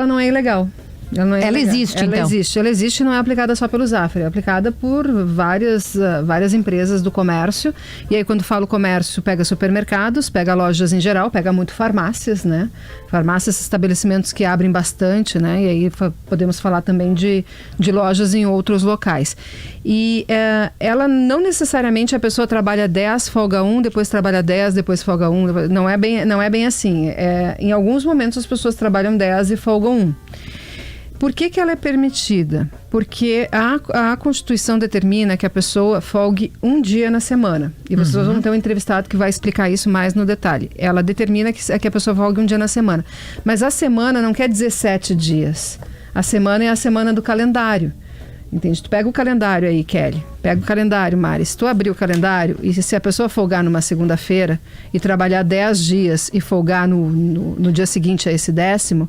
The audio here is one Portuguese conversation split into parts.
Ela não é ilegal. Ela existe, então? Ela existe e não é aplicada só pelo Zafari, é aplicada por várias empresas do comércio. E aí, quando falo comércio, pega supermercados, pega lojas em geral, pega muito farmácias, né? Farmácias, estabelecimentos que abrem bastante, né? E aí podemos falar também de lojas em outros locais. E ela não necessariamente a pessoa trabalha 10, folga 1, depois trabalha 10, depois folga 1. Não é bem assim. Em alguns momentos as pessoas trabalham 10 e folgam 1. Por que ela é permitida? Porque a Constituição determina que a pessoa folgue um dia na semana. E vocês vão ter um entrevistado que vai explicar isso mais no detalhe. Ela determina que a pessoa folgue um dia na semana. Mas a semana não quer dizer 7 dias. A semana é a semana do calendário. Entende? Tu pega o calendário aí, Kelly. Pega o calendário, Mari. Se tu abrir o calendário e se a pessoa folgar numa segunda-feira e trabalhar 10 dias e folgar no dia seguinte a esse 10º,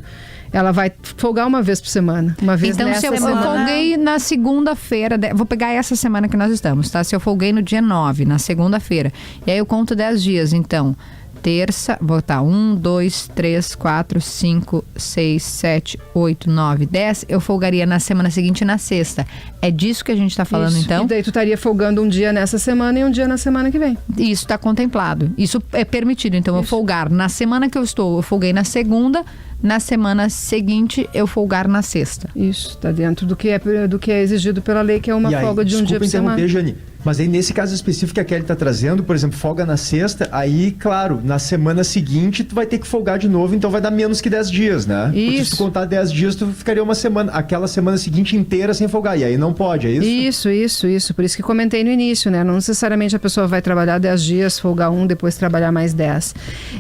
ela vai folgar uma vez por semana. Uma vez então, se eu folguei na segunda-feira, vou pegar essa semana que nós estamos, tá? Se eu folguei no dia 9, na segunda-feira, e aí eu conto 10 dias, então... Terça, vou botar 1, 2, 3, 4, 5, 6, 7, 8, 9, 10. Eu folgaria na semana seguinte e na sexta. É disso que a gente está falando, então? E daí tu estaria folgando um dia nessa semana e um dia na semana que vem. Isso está contemplado. Isso é permitido. Então, eu folgar na semana que eu folguei na segunda. Na semana seguinte, eu folgar na sexta. Isso, está dentro do que é exigido pela lei, que é uma folga de um dia por semana. Jane, mas aí nesse caso específico que a Kelly está trazendo, por exemplo, folga na sexta, aí, claro, na semana seguinte tu vai ter que folgar de novo, então vai dar menos que 10 dias, né? Isso. Porque se tu contar 10 dias, tu ficaria aquela semana seguinte inteira sem folgar, e aí não pode, é isso? Isso. Por isso que comentei no início, né? Não necessariamente a pessoa vai trabalhar 10 dias, folgar um, depois trabalhar mais 10.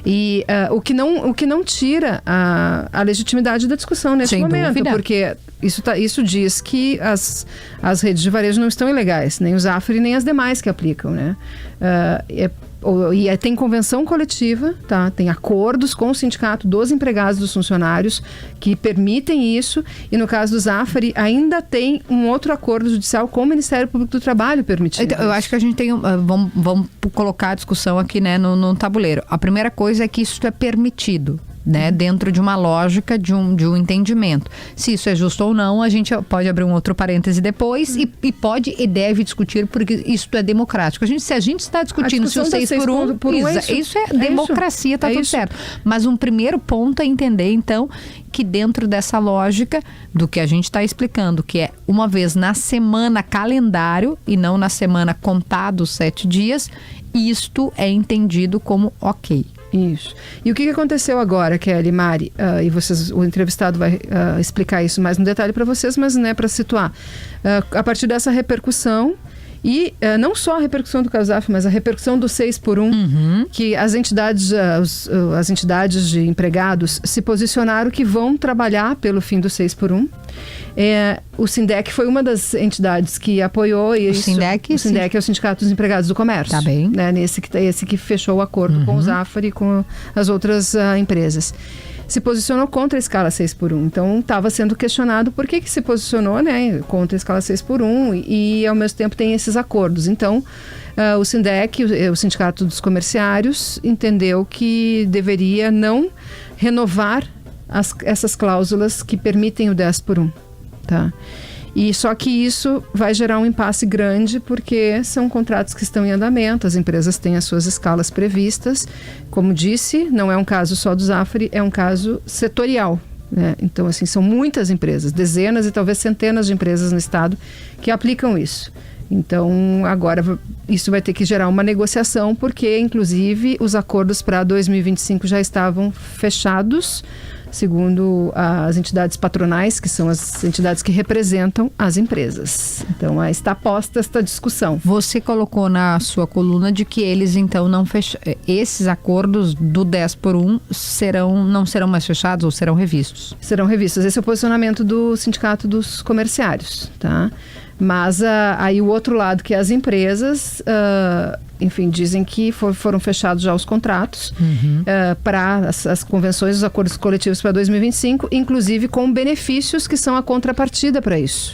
E o que não tira a legitimidade da discussão nesse momento, dúvida. Porque isso diz que as redes de varejo não estão ilegais, nem o Zafari, nem as demais que aplicam, né? E tem convenção coletiva, tá? Tem acordos com o sindicato dos empregados, dos funcionários, que permitem isso, e no caso do Zafari ainda tem um outro acordo judicial com o Ministério Público do Trabalho permitindo. Então, eu acho que a gente tem, vamos colocar a discussão aqui, né, no tabuleiro. A primeira coisa é que isso é permitido, né, dentro de uma lógica de um entendimento. Se isso é justo ou não, a gente pode abrir um outro parêntese depois e pode e deve discutir, porque isso é democrático. Se a gente está discutindo se o 6 por 1, isso é democracia, está tudo certo. Mas um primeiro ponto é entender, então, que dentro dessa lógica do que a gente está explicando, que é uma vez na semana calendário e não na semana contados 7 dias, isto é entendido como ok. Isso. E o que aconteceu agora, Kelly, Mari, e o entrevistado vai explicar isso mais no detalhe para vocês, mas né, para situar. A partir dessa repercussão, e não só a repercussão do CASAF, mas a repercussão do 6 por 1, que as entidades de empregados se posicionaram que vão trabalhar pelo fim do 6 por 1. O SINDEC foi uma das entidades que apoiou isso. O SINDEC é o Sindicato dos Empregados do Comércio. Tá bem. Né, esse que fechou o acordo com o Zafari e com as outras empresas. Se posicionou contra a escala 6 por 1. Então, estava sendo questionado por que se posicionou, né, contra a escala 6 por 1 e ao mesmo tempo tem esses acordos. Então, o SINDEC, o Sindicato dos Comerciários, entendeu que deveria não renovar essas cláusulas que permitem o 10 por 1. Tá? E só que isso vai gerar um impasse grande, porque são contratos que estão em andamento, as empresas têm as suas escalas previstas. Como disse, não é um caso só do Zafari, é um caso setorial, né? Então, assim, são muitas empresas, dezenas e talvez centenas de empresas no estado que aplicam isso. Então, agora isso vai ter que gerar uma negociação, porque, inclusive, os acordos para 2025 já estavam fechados, segundo as entidades patronais, que são as entidades que representam as empresas. Então, está posta esta discussão. Você colocou na sua coluna de que eles, então, não esses acordos do 10 por 1 não serão mais fechados ou serão revistos? Serão revistos. Esse é o posicionamento do Sindicato dos Comerciários, tá? Mas aí o outro lado, que é as empresas, enfim, dizem que foram fechados já os contratos para as convenções, os acordos coletivos para 2025, inclusive com benefícios que são a contrapartida para isso.